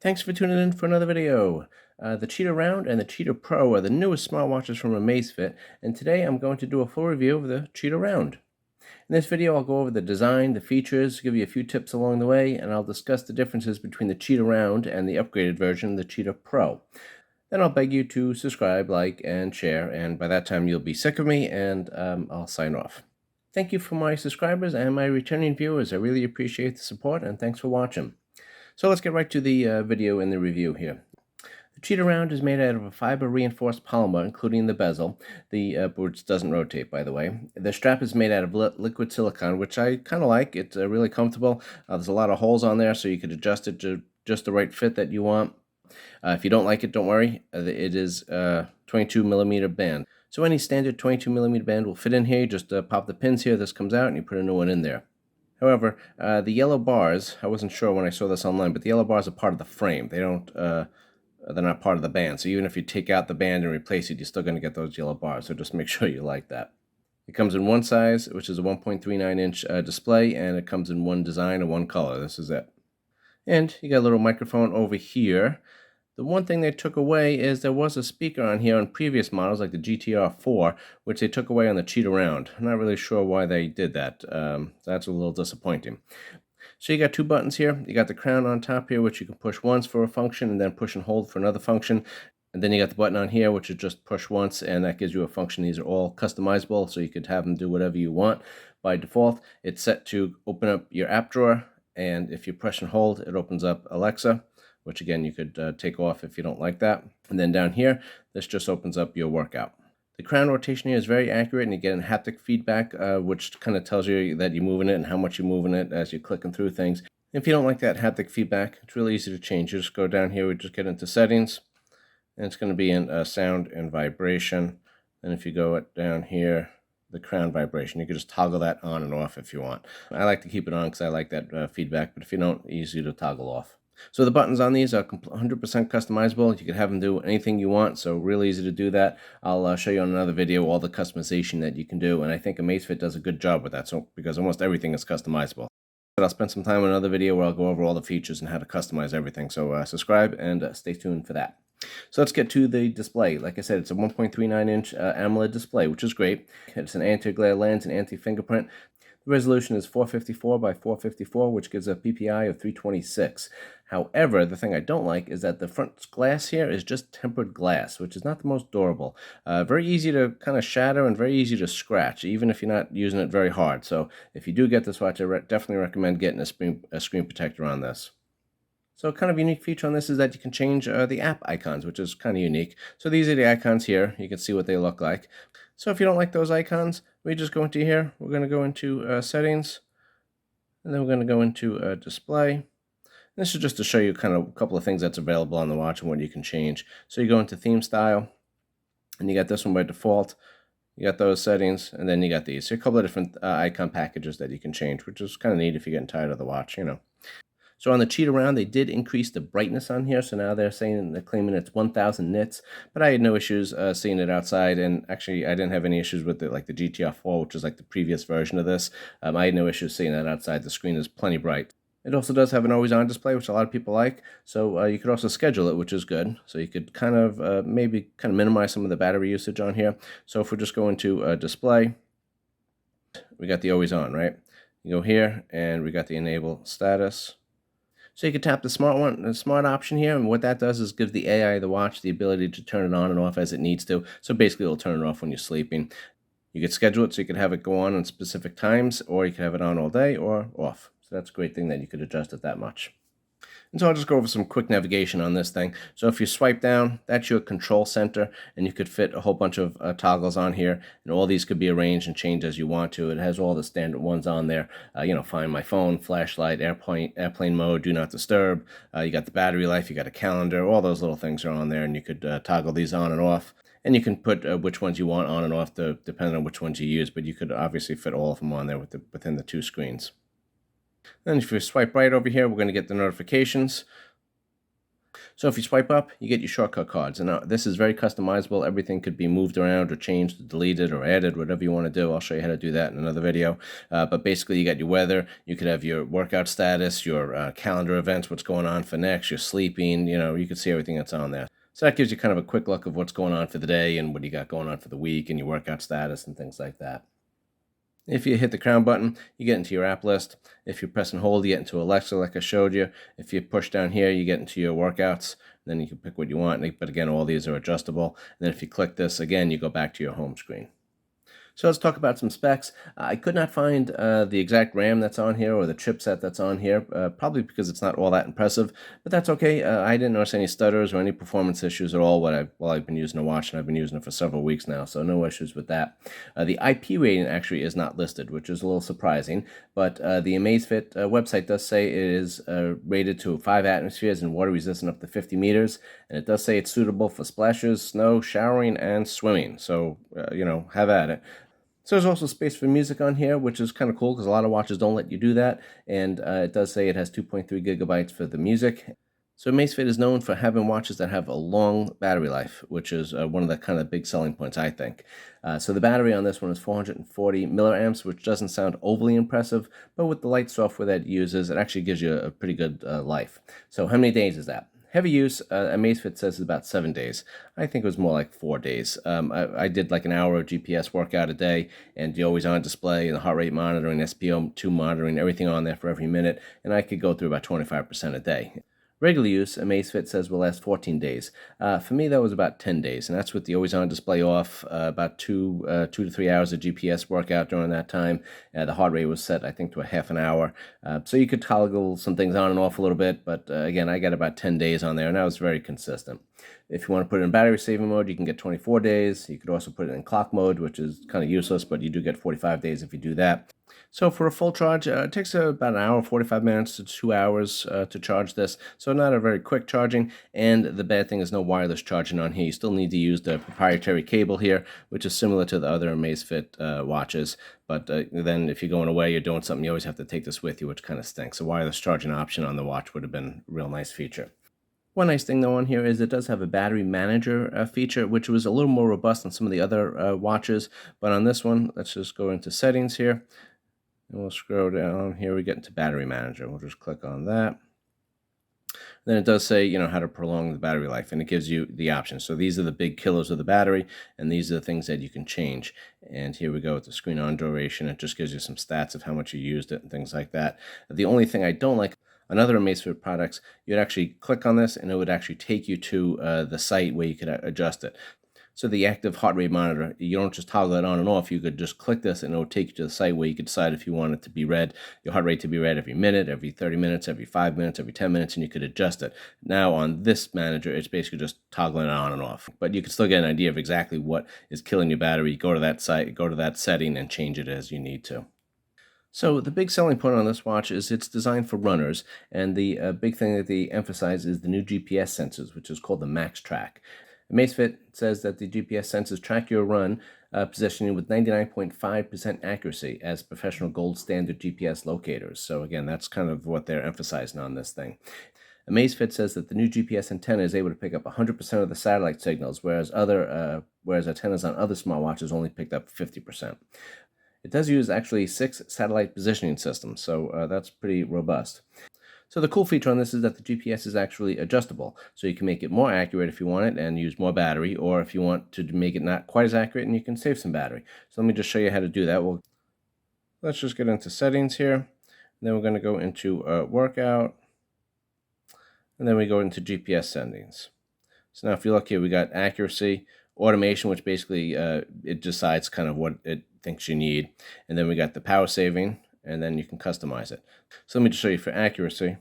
Thanks for tuning in for another video. The Cheetah Round and the Cheetah Pro are the newest smartwatches from Amazfit, and today I'm going to do a full review of the Cheetah Round. In this video, I'll go over the design, the features, give you a few tips along the way, and I'll discuss the differences between the Cheetah Round and the upgraded version, the Cheetah Pro. Then I'll beg you to subscribe, like, and share, and by that time you'll be sick of me, and I'll sign off. Thank you for my subscribers and my returning viewers. I really appreciate the support, and thanks for watching. So let's get right to the video and the review here. The Cheetah Round is made out of a fiber-reinforced polymer, including the bezel, which doesn't rotate, by the way. The strap is made out of liquid silicone, which I kind of like. It's really comfortable. There's a lot of holes on there, so you could adjust it to just the right fit that you want. If you don't like it, don't worry. It is a 22mm band. So any standard 22mm band will fit in here. You just pop the pins here, this comes out, and you put a new one in there. However, the yellow bars, I wasn't sure when I saw this online, but the yellow bars are part of the frame. They're not part of the band. So even if you take out the band and replace it, you're still going to get those yellow bars. So just make sure you like that. It comes in one size, which is a 1.39-inch display, and it comes in one design and one color. This is it. And you got a little microphone over here. The one thing they took away is there was a speaker on here on previous models like the GTR 4, which they took away on the Cheetah Round. I'm not really sure why they did that. That's a little disappointing. So you got two buttons here. You got the crown on top here, which you can push once for a function and then push and hold for another function. And then you got the button on here, which is just push once, and that gives you a function. These are all customizable, so you could have them do whatever you want. By default, it's set to open up your app drawer, and if you press and hold, it opens up Alexa, which again you could take off if you don't like that. And then down here, this just opens up your workout. The crown rotation here is very accurate, and you get a haptic feedback, which kind of tells you that you're moving it and how much you're moving it as you're clicking through things. If you don't like that haptic feedback, it's really easy to change. You just go down here, we just get into settings, and it's going to be in sound and vibration. And if you go down here, the crown vibration, you can just toggle that on and off if you want. I like to keep it on because I like that feedback, but if you don't, easy to toggle off. So the buttons on these are 100% customizable. You can have them do anything you want, so really easy to do that. I'll show you on another video all the customization that you can do, and I think Amazfit does a good job with that, so because almost everything is customizable. But I'll spend some time on another video where I'll go over all the features and how to customize everything, so subscribe and stay tuned for that. So let's get to the display. Like I said, it's a 1.39-inch AMOLED display, which is great. It's an anti-glare lens and anti-fingerprint. The resolution is 454 by 454, which gives a PPI of 326. However, the thing I don't like is that the front glass here is just tempered glass, which is not the most durable. Very easy to kind of shatter and very easy to scratch, even if you're not using it very hard. So if you do get this watch, I definitely recommend getting a screen protector on this. So kind of unique feature on this is that you can change the app icons, which is kind of unique. So these are the icons here. You can see what they look like. So if you don't like those icons, we just go into here. We're going to go into settings, and then we're going to go into display. This is just to show you kind of a couple of things that's available on the watch and what you can change. So you go into theme style, and you got this one by default. You got those settings, and then you got these. So a couple of different icon packages that you can change, which is kind of neat if you're getting tired of the watch, you know. So on the Cheetah Round, they did increase the brightness on here. So now they're claiming it's 1,000 nits. But I had no issues seeing it outside. And actually, I didn't have any issues with it, like the GTR 4, which is like the previous version of this. I had no issues seeing that outside. The screen is plenty bright. It also does have an always-on display, which a lot of people like. So you could also schedule it, which is good. So you could kind of maybe kind of minimize some of the battery usage on here. So if we just go into display, we got the always-on, right? You go here, and we got the enable status. So you can tap the smart option here, and what that does is give the AI of the watch the ability to turn it on and off as it needs to. So basically, it'll turn it off when you're sleeping. You could schedule it so you could have it go on specific times, or you could have it on all day or off. So that's a great thing that you could adjust it that much. And so I'll just go over some quick navigation on this thing. So if you swipe down, that's your control center, and you could fit a whole bunch of toggles on here, and all these could be arranged and changed as you want to. It has all the standard ones on there. You know, find my phone, flashlight, airplane mode, do not disturb. You got the battery life, you got a calendar, all those little things are on there, and you could toggle these on and off. And you can put which ones you want on and off depending on which ones you use, but you could obviously fit all of them on there within the two screens. Then if you swipe right over here, we're going to get the notifications. So if you swipe up, you get your shortcut cards. And now this is very customizable. Everything could be moved around or changed, deleted or added, whatever you want to do. I'll show you how to do that in another video. But basically, you got your weather. You could have your workout status, your calendar events, what's going on for next, your sleeping. You can see everything that's on there. So that gives you kind of a quick look of what's going on for the day and what you got going on for the week and your workout status and things like that. If you hit the crown button, you get into your app list. If you press and hold, you get into Alexa like I showed you. If you push down here, you get into your workouts. Then you can pick what you want. But again, all these are adjustable. And then if you click this, again, you go back to your home screen. So let's talk about some specs. I could not find the exact RAM that's on here or the chipset that's on here, probably because it's not all that impressive, but that's okay. I didn't notice any stutters or any performance issues at all while I've been using the watch, and I've been using it for several weeks now, so no issues with that. The IP rating actually is not listed, which is a little surprising, but the Amazfit website does say it is rated to 5 atmospheres and water resistant up to 50 meters, and it does say it's suitable for splashes, snow, showering, and swimming, so, have at it. So there's also space for music on here, which is kind of cool because a lot of watches don't let you do that. And it does say it has 2.3 gigabytes for the music. So Amazfit is known for having watches that have a long battery life, which is one of the kind of big selling points, I think. So the battery on this one is 440 milliamps, which doesn't sound overly impressive, but with the light software that it uses, it actually gives you a pretty good life. So how many days is that? Heavy use, Amazfit says is about 7 days. I think it was more like 4 days. I did like an hour of GPS workout a day, and the always on display and the heart rate monitoring, SpO2 monitoring, everything on there for every minute, and I could go through about 25% a day. Regular use, Amazfit says will last 14 days. For me, that was about 10 days, and that's with the always-on display off, about 2 to 3 hours of GPS workout during that time. The heart rate was set, I think, to a half an hour. So you could toggle some things on and off a little bit, but again, I got about 10 days on there, and that was very consistent. If you want to put it in battery saving mode, you can get 24 days. You could also put it in clock mode, which is kind of useless, but you do get 45 days if you do that. So for a full charge, it takes about an hour, 45 minutes to 2 hours to charge this. So not a very quick charging. And the bad thing is no wireless charging on here. You still need to use the proprietary cable here, which is similar to the other Amazfit watches. But then if you're going away, you're doing something, you always have to take this with you, which kind of stinks. A wireless charging option on the watch would have been a real nice feature. One nice thing though on here is it does have a battery manager feature, which was a little more robust than some of the other watches. But on this one, let's just go into settings here. And we'll scroll down here, we get into battery manager. We'll just click on that. Then it does say, how to prolong the battery life, and it gives you the options. So these are the big killers of the battery, and these are the things that you can change. And here we go with the screen on duration. It just gives you some stats of how much you used it and things like that. The only thing I don't like on other Amazfit products, you'd actually click on this and it would actually take you to the site where you could adjust it. So the active heart rate monitor, you don't just toggle it on and off. You could just click this and it will take you to the site where you could decide if you want it to be read, your heart rate to be read every minute, every 30 minutes, every 5 minutes, every 10 minutes, and you could adjust it. Now on this manager, it's basically just toggling it on and off. But you can still get an idea of exactly what is killing your battery. Go to that site, go to that setting, and change it as you need to. So the big selling point on this watch is it's designed for runners, and the big thing that they emphasize is the new GPS sensors, which is called the Max Track. Amazfit says that the GPS sensors track your run positioning with 99.5% accuracy as professional gold standard GPS locators. So again, that's kind of what they're emphasizing on this thing. Amazfit says that the new GPS antenna is able to pick up 100% of the satellite signals, whereas antennas on other smartwatches only picked up 50%. It does use actually 6 satellite positioning systems, so that's pretty robust. So the cool feature on this is that the GPS is actually adjustable, so you can make it more accurate if you want it and use more battery, or if you want to make it not quite as accurate and you can save some battery. So let me just show you how to do that. Let's just get into settings here, and then we're going to go into workout, and then we go into GPS settings. So now if you look here, we got accuracy, automation, which basically it decides kind of what it thinks you need, and then we got the power saving, and then you can customize it. So let me just show you for accuracy.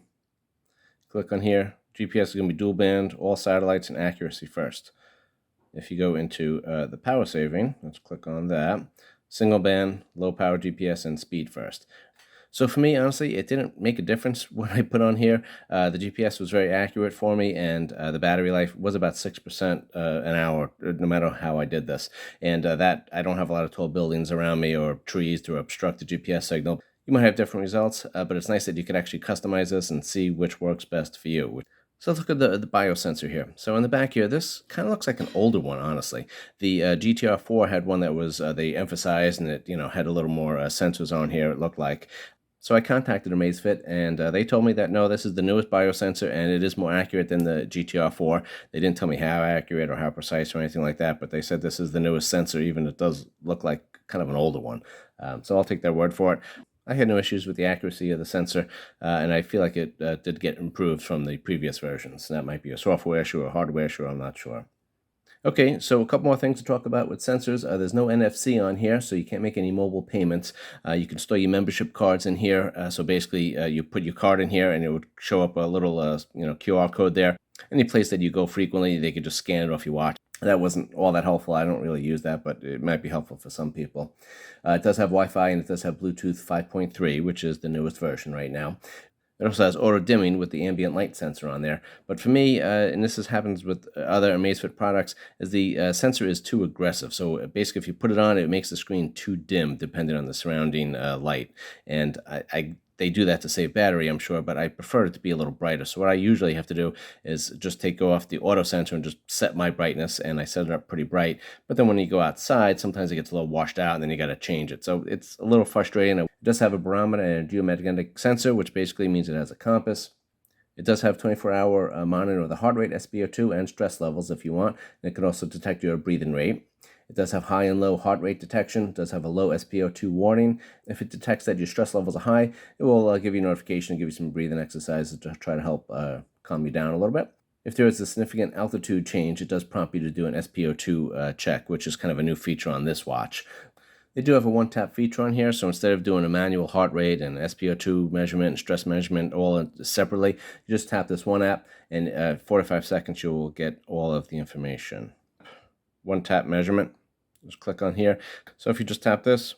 Click on here. GPS is going to be dual band, all satellites, and accuracy first. If you go into the power saving, let's click on that. Single band, low power GPS, and speed first. So for me, honestly, it didn't make a difference what I put on here. The GPS was very accurate for me, and the battery life was about 6% an hour, no matter how I did this. And that I don't have a lot of tall buildings around me or trees to obstruct the GPS signal. You might have different results, but it's nice that you can actually customize this and see which works best for you. So let's look at the biosensor here. So in the back here, this kind of looks like an older one, honestly. The GTR 4 had one that was, they emphasized, and it, had a little more sensors on here, it looked like. So I contacted Amazfit, and they told me that, no, this is the newest biosensor, and it is more accurate than the GTR 4. They didn't tell me how accurate or how precise or anything like that, but they said this is the newest sensor, even it does look like kind of an older one. So I'll take their word for it. I had no issues with the accuracy of the sensor, and I feel like it did get improved from the previous versions. That might be a software issue or a hardware issue, I'm not sure. Okay, so a couple more things to talk about with sensors. There's no NFC on here, so you can't make any mobile payments. You can store your membership cards in here. So basically, you put your card in here, and it would show up a little, QR code there. Any place that you go frequently, they could just scan it off your watch. That wasn't all that helpful. I don't really use that, but it might be helpful for some people. It does have Wi-Fi, and it does have Bluetooth 5.3, which is the newest version right now. It also has auto dimming with the ambient light sensor on there. But for me, and happens with other Amazfit products, is the sensor is too aggressive. So basically, if you put it on, it makes the screen too dim depending on the surrounding light. And they do that to save battery, I'm sure, but I prefer it to be a little brighter. So what I usually have to do is just go off the auto sensor and just set my brightness, and I set it up pretty bright. But then when you go outside, sometimes it gets a little washed out, and then you got to change it. So it's a little frustrating. It does have a barometer and a geomagnetic sensor, which basically means it has a compass. It does have 24-hour monitor of the heart rate, SpO2, and stress levels if you want. And it can also detect your breathing rate. It does have high and low heart rate detection. It does have a low SpO2 warning. If it detects that your stress levels are high, it will give you a notification and give you some breathing exercises to try to help calm you down a little bit. If there is a significant altitude change, it does prompt you to do an SpO2 check, which is kind of a new feature on this watch. They do have a one-tap feature on here, so instead of doing a manual heart rate and SpO2 measurement and stress measurement all separately, you just tap this one app, and 4 to 5 seconds you will get all of the information. One-tap measurement. Just click on here. So if you just tap this,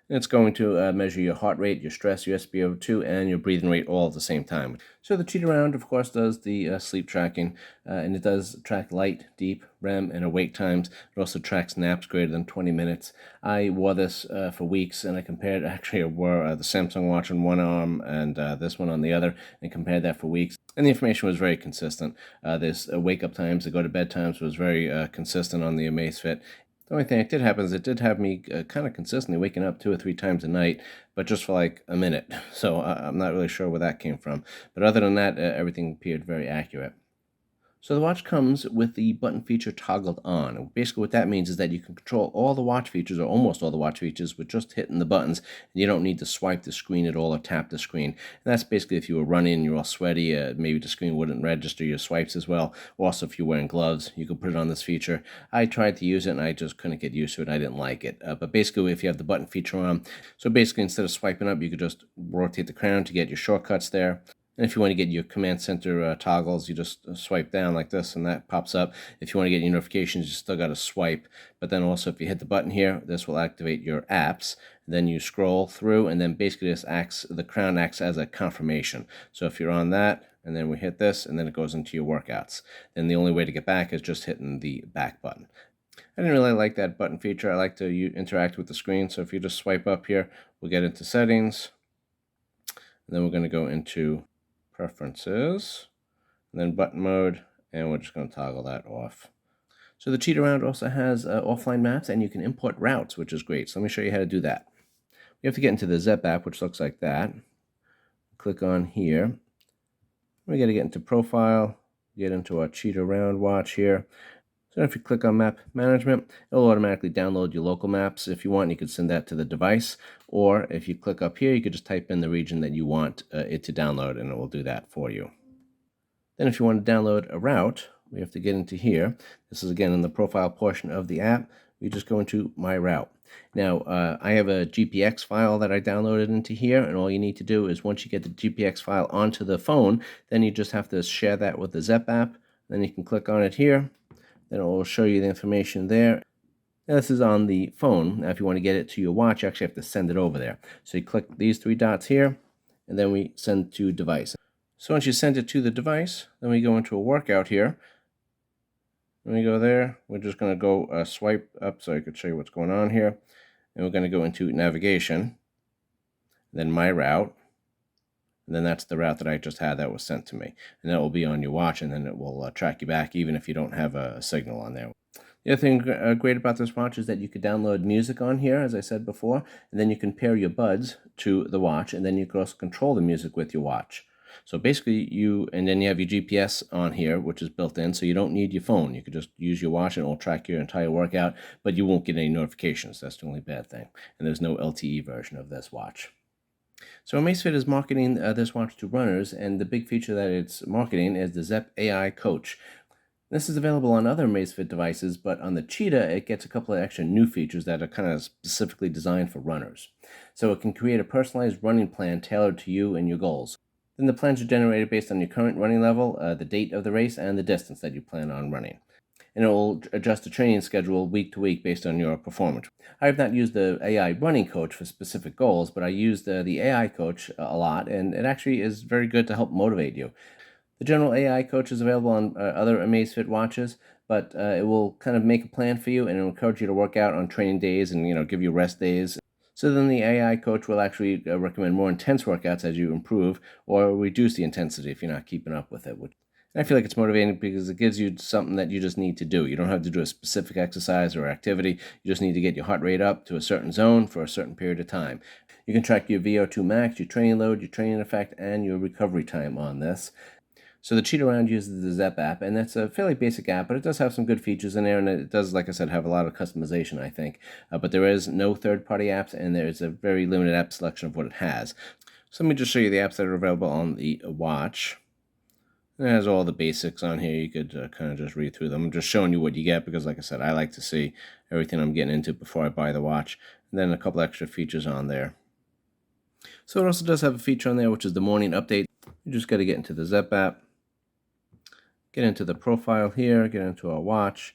it's going to measure your heart rate, your stress, your SpO2, and your breathing rate all at the same time. So the Cheetah Round, of course, does the sleep tracking, and it does track light, deep, REM, and awake times. It also tracks naps greater than 20 minutes. I wore this for weeks, and I compared, actually I wore the Samsung watch on one arm and this one on the other, and compared that for weeks. And the information was very consistent. This wake-up times, the go-to-bed times was very consistent on the Amazfit. The only thing that did happen is it did have me kind of consistently waking up 2 or 3 times a night, but just for like a minute. So I'm not really sure where that came from. But other than that, everything appeared very accurate. So the watch comes with the button feature toggled on. And basically what that means is that you can control all the watch features, or almost all the watch features, with just hitting the buttons. And you don't need to swipe the screen at all or tap the screen. And that's basically if you were running and you're all sweaty, maybe the screen wouldn't register your swipes as well. Also, if you're wearing gloves, you could put it on this feature. I tried to use it and I just couldn't get used to it. I didn't like it. But basically, if you have the button feature on, so basically instead of swiping up, you could just rotate the crown to get your shortcuts there. And if you want to get your command center toggles, you just swipe down like this and that pops up. If you want to get your notifications, you still got to swipe. But then also if you hit the button here, this will activate your apps. Then you scroll through, and then basically the crown acts as a confirmation. So if you're on that, and then we hit this, and then it goes into your workouts. Then the only way to get back is just hitting the back button. I didn't really like that button feature. I like to interact with the screen. So if you just swipe up here, we'll get into settings. And then we're going to go into preferences, and then button mode, and we're just going to toggle that off. So the Cheetah Round also has offline maps, and you can import routes, which is great. So let me show you how to do that. You have to get into the Zepp app, which looks like that. Click on here. We got to get into profile, get into our Cheetah Round watch here. So if you click on map management, it'll automatically download your local maps. If you want, you could send that to the device. Or if you click up here, you could just type in the region that you want it to download, and it will do that for you. Then if you want to download a route, we have to get into here. This is again in the profile portion of the app. We just go into my route. Now, I have a GPX file that I downloaded into here, and all you need to do is once you get the GPX file onto the phone, then you just have to share that with the Zepp app. Then you can click on it here. Then it will show you the information there. Now this is on the phone. Now if you want to get it to your watch, you actually have to send it over there. So you click these 3 dots here, and then we send to device. So once you send it to the device, then we go into a workout here. When we go there, we're just going to go swipe up so I could show you what's going on here. And we're going to go into navigation, then my route. and then that's the route that I just had that was sent to me. And that will be on your watch, and then it will track you back even if you don't have a signal on there. The other thing great about this watch is that you could download music on here, as I said before, and then you can pair your buds to the watch, and then you can also control the music with your watch. So basically and then you have your GPS on here, which is built in, so you don't need your phone. You could just use your watch and it will track your entire workout, but you won't get any notifications. That's the only bad thing. And there's no LTE version of this watch. So Amazfit is marketing this watch to runners, and the big feature that it's marketing is the Zepp AI Coach. This is available on other Amazfit devices, but on the Cheetah, it gets a couple of extra new features that are kind of specifically designed for runners. So it can create a personalized running plan tailored to you and your goals. Then the plans are generated based on your current running level, the date of the race, and the distance that you plan on running. And it will adjust the training schedule week to week based on your performance. I have not used the AI running coach for specific goals, but I used the AI coach a lot, and it actually is very good to help motivate you. The general AI coach is available on other Amazfit watches, but it will kind of make a plan for you, and it will encourage you to work out on training days and give you rest days. So then the AI coach will actually recommend more intense workouts as you improve, or reduce the intensity if you're not keeping up with it. I feel like it's motivating because it gives you something that you just need to do. You don't have to do a specific exercise or activity. You just need to get your heart rate up to a certain zone for a certain period of time. You can track your VO2 max, your training load, your training effect, and your recovery time on this. So the Cheetah Round uses the Zepp app, and that's a fairly basic app, but it does have some good features in there, and it does, like I said, have a lot of customization, I think. But there is no third-party apps, and there's a very limited app selection of what it has. So let me just show you the apps that are available on the watch. It has all the basics on here. You could kind of just read through them. I'm just showing you what you get because, like I said, I like to see everything I'm getting into before I buy the watch. And then a couple extra features on there. So it also does have a feature on there, which is the morning update. You just got to get into the Zepp app, get into the profile here, get into our watch,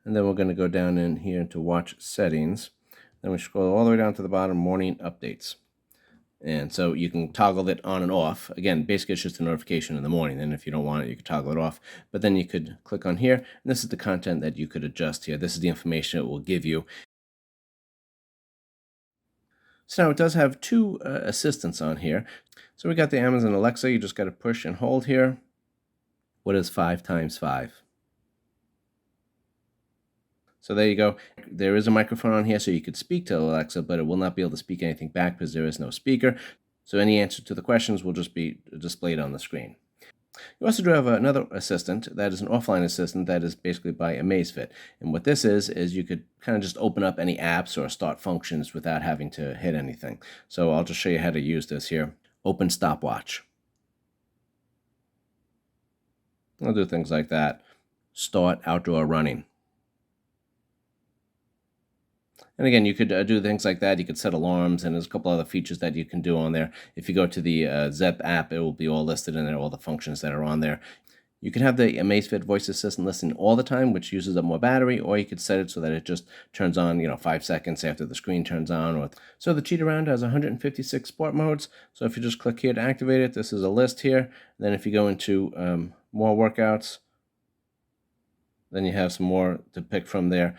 and then we're going to go down in here into watch settings. Then we scroll all the way down to the bottom, morning updates. And so you can toggle it on and off. Again, basically it's just a notification in the morning, and if you don't want it, you can toggle it off. But then you could click on here, and this is the content that you could adjust here. This is the information it will give you. So now it does have two assistants on here. So we got the Amazon Alexa. You just got to push and hold here. What is 5 times 5? So there you go. There is a microphone on here, so you could speak to Alexa, but it will not be able to speak anything back because there is no speaker. So any answer to the questions will just be displayed on the screen. You also do have another assistant that is an offline assistant that is basically by Amazfit. And what this is you could kind of just open up any apps or start functions without having to hit anything. So I'll just show you how to use this here. Open stopwatch. I'll do things like that. Start outdoor running. And again, you could do things like that. You could set alarms, and there's a couple other features that you can do on there. If you go to the Zepp app, it will be all listed in there, all the functions that are on there. You can have the Amazfit voice assistant listen all the time, which uses up more battery, or you could set it so that it just turns on, 5 seconds after the screen turns on. So the Cheetah Round has 156 sport modes. So if you just click here to activate it, this is a list here. Then if you go into more workouts, then you have some more to pick from there.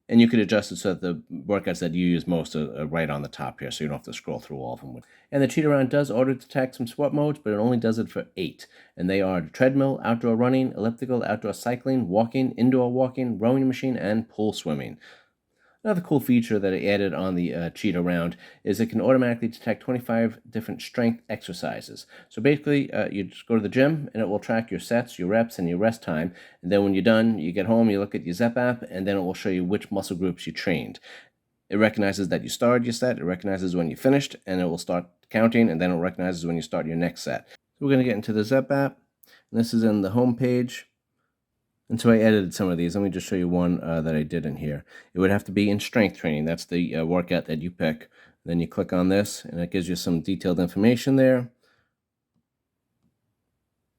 And you could adjust it so that the workouts that you use most are right on the top here, so you don't have to scroll through all of them. And the Cheetah Round does auto-detect some sport modes, but it only does it for 8. And they are treadmill, outdoor running, elliptical, outdoor cycling, walking, indoor walking, rowing machine, and pool swimming. Another cool feature that I added on the Cheetah Round is it can automatically detect 25 different strength exercises. So basically, you just go to the gym, and it will track your sets, your reps, and your rest time. And then when you're done, you get home, you look at your Zepp app, and then it will show you which muscle groups you trained. It recognizes that you started your set, it recognizes when you finished, and it will start counting, and then it recognizes when you start your next set. So we're going to get into the Zepp app. And this is in the home page. And so I edited some of these. Let me just show you one that I did in here. It would have to be in strength training. That's the workout that you pick. Then you click on this, and it gives you some detailed information there.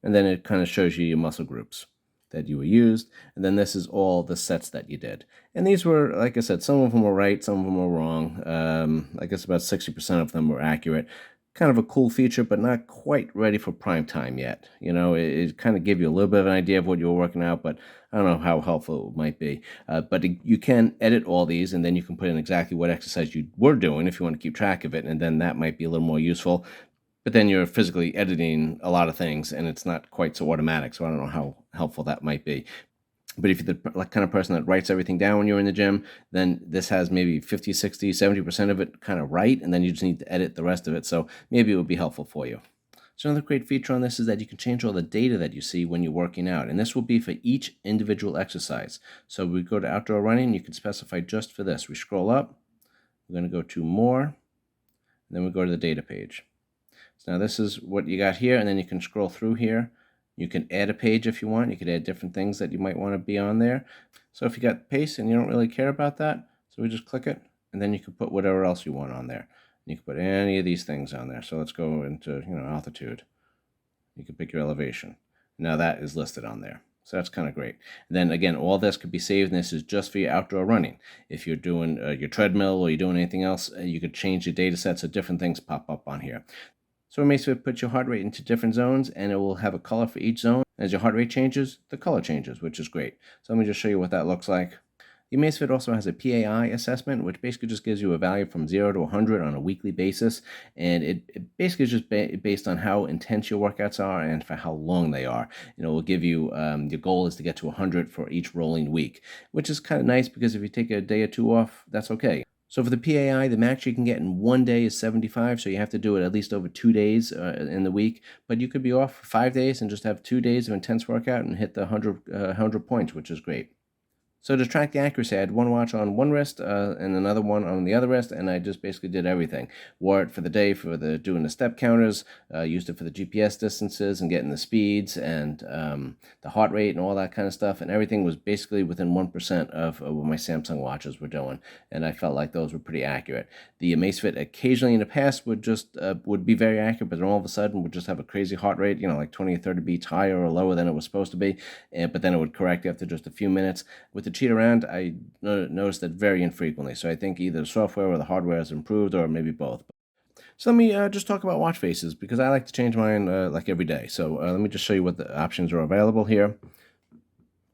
And then it kind of shows you your muscle groups that you were used. And then this is all the sets that you did. And these were, like I said, some of them were right, some of them were wrong. I guess about 60% of them were accurate. Kind of a cool feature, but not quite ready for prime time yet. It kind of gave you a little bit of an idea of what you were working out, but I don't know how helpful it might be. But you can edit all these, and then you can put in exactly what exercise you were doing if you want to keep track of it, and then that might be a little more useful. But then you're physically editing a lot of things, and it's not quite so automatic. So I don't know how helpful that might be. But if you're the kind of person that writes everything down when you're in the gym, then this has maybe 50, 60, 70% of it kind of right, and then you just need to edit the rest of it. So maybe it would be helpful for you. So another great feature on this is that you can change all the data that you see when you're working out, and this will be for each individual exercise. So we go to outdoor running, you can specify just for this. We scroll up, we're going to go to more, and then we go to the data page. So now this is what you got here, and then you can scroll through here. You can add a page if you want. You could add different things that you might want to be on there. So if you got pace and you don't really care about that, so we just click it, and then you can put whatever else you want on there. You can put any of these things on there. So let's go into altitude. You can pick your elevation. Now that is listed on there. So that's kind of great. And then again, all this could be saved, and this is just for your outdoor running. If you're doing your treadmill or you're doing anything else, you could change your data set so different things pop up on here. So Amazfit puts your heart rate into different zones, and it will have a color for each zone. As your heart rate changes, the color changes, which is great. So let me just show you what that looks like. The Amazfit also has a PAI assessment, which basically just gives you a value from 0 to 100 on a weekly basis. And it basically is just based on how intense your workouts are and for how long they are. It will give you, your goal is to get to 100 for each rolling week, which is kind of nice because if you take a day or two off, that's okay. So for the PAI, the max you can get in one day is 75, so you have to do it at least over 2 days in the week. But you could be off for 5 days and just have 2 days of intense workout and hit the 100 points, which is great. So to track the accuracy, I had one watch on one wrist and another one on the other wrist, and I just basically did everything. Wore it for the day for doing the step counters, used it for the GPS distances and getting the speeds and the heart rate and all that kind of stuff, and everything was basically within 1% of what my Samsung watches were doing, and I felt like those were pretty accurate. The Amazfit occasionally in the past would be very accurate, but then all of a sudden would just have a crazy heart rate, like 20 or 30 beats higher or lower than it was supposed to be, but then it would correct after just a few minutes. With the Cheetah Round, I noticed that very infrequently. So I think either the software or the hardware has improved, or maybe both. So let me just talk about watch faces, because I like to change mine like every day. So let me just show you what the options are available here.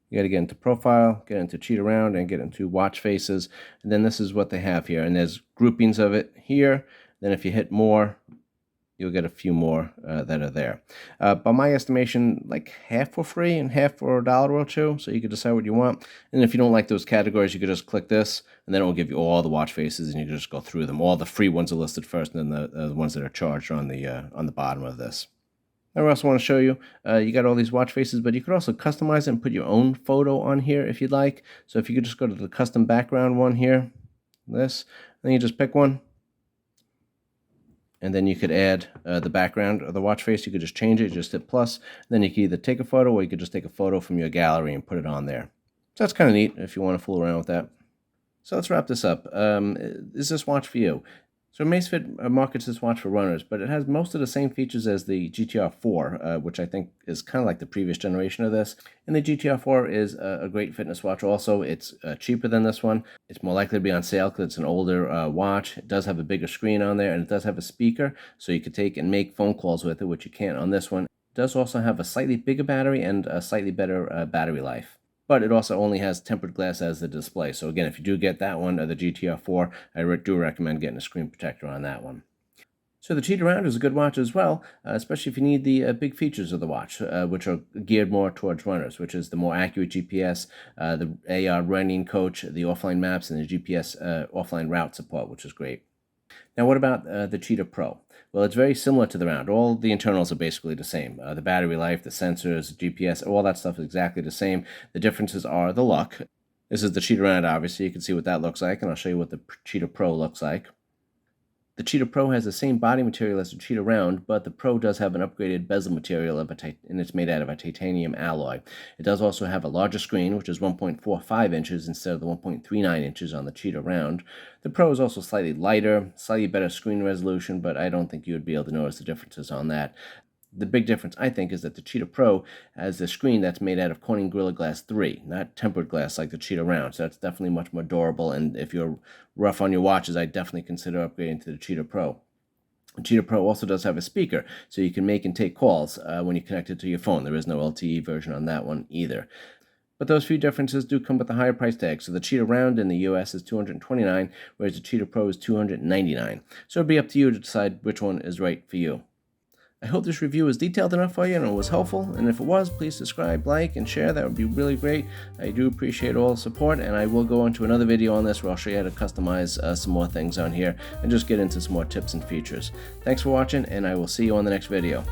You got to get into profile, get into Cheetah Round, and get into watch faces. And then this is what they have here. And there's groupings of it here. Then if you hit more, you'll get a few more that are there. By my estimation, like half for free and half for $1 or two, so you can decide what you want. And if you don't like those categories, you could just click this, and then it will give you all the watch faces, and you can just go through them. All the free ones are listed first, and then the ones that are charged are on the bottom of this. I also want to show you, you got all these watch faces, but you could also customize it and put your own photo on here if you'd like. So if you could just go to the custom background one here, this, then you just pick one. And then you could add the background of the watch face. You could just change it, just hit plus. Then you could either take a photo, or you could just take a photo from your gallery and put it on there. So that's kind of neat if you want to fool around with that. So let's wrap this up. Is this watch for you? So Amazfit markets this watch for runners, but it has most of the same features as the GTR 4, which I think is kind of like the previous generation of this. And the GTR 4 is a great fitness watch also. It's cheaper than this one. It's more likely to be on sale because it's an older watch. It does have a bigger screen on there, and it does have a speaker, so you could take and make phone calls with it, which you can't on this one. It does also have a slightly bigger battery and a slightly better battery life. But it also only has tempered glass as the display. So again, if you do get that one, or the GTR 4, I do recommend getting a screen protector on that one. So the Cheetah Round is a good watch as well, especially if you need the big features of the watch, which are geared more towards runners, which is the more accurate GPS, the AR running coach, the offline maps, and the GPS offline route support, which is great. Now, what about the Cheetah Pro? Well, it's very similar to the Round. All the internals are basically the same. The battery life, the sensors, the GPS, all that stuff is exactly the same. The differences are the look. This is the Cheetah Round, obviously. You can see what that looks like, and I'll show you what the Cheetah Pro looks like. The Cheetah Pro has the same body material as the Cheetah Round, but the Pro does have an upgraded bezel material, and it's made out of a titanium alloy. It does also have a larger screen, which is 1.45 inches instead of the 1.39 inches on the Cheetah Round. The Pro is also slightly lighter, slightly better screen resolution, but I don't think you would be able to notice the differences on that. The big difference, I think, is that the Cheetah Pro has a screen that's made out of Corning Gorilla Glass 3, not tempered glass like the Cheetah Round. So that's definitely much more durable, and if you're rough on your watches, I definitely consider upgrading to the Cheetah Pro. The Cheetah Pro also does have a speaker, so you can make and take calls when you connect it to your phone. There is no LTE version on that one either. But those few differences do come with a higher price tag. So the Cheetah Round in the US is $229, whereas the Cheetah Pro is $299. So it'll be up to you to decide which one is right for you. I hope this review was detailed enough for you and it was helpful, and if it was, please subscribe, like, and share. That would be really great. I do appreciate all the support, and I will go into another video on this where I'll show you how to customize some more things on here and just get into some more tips and features. Thanks for watching, and I will see you on the next video.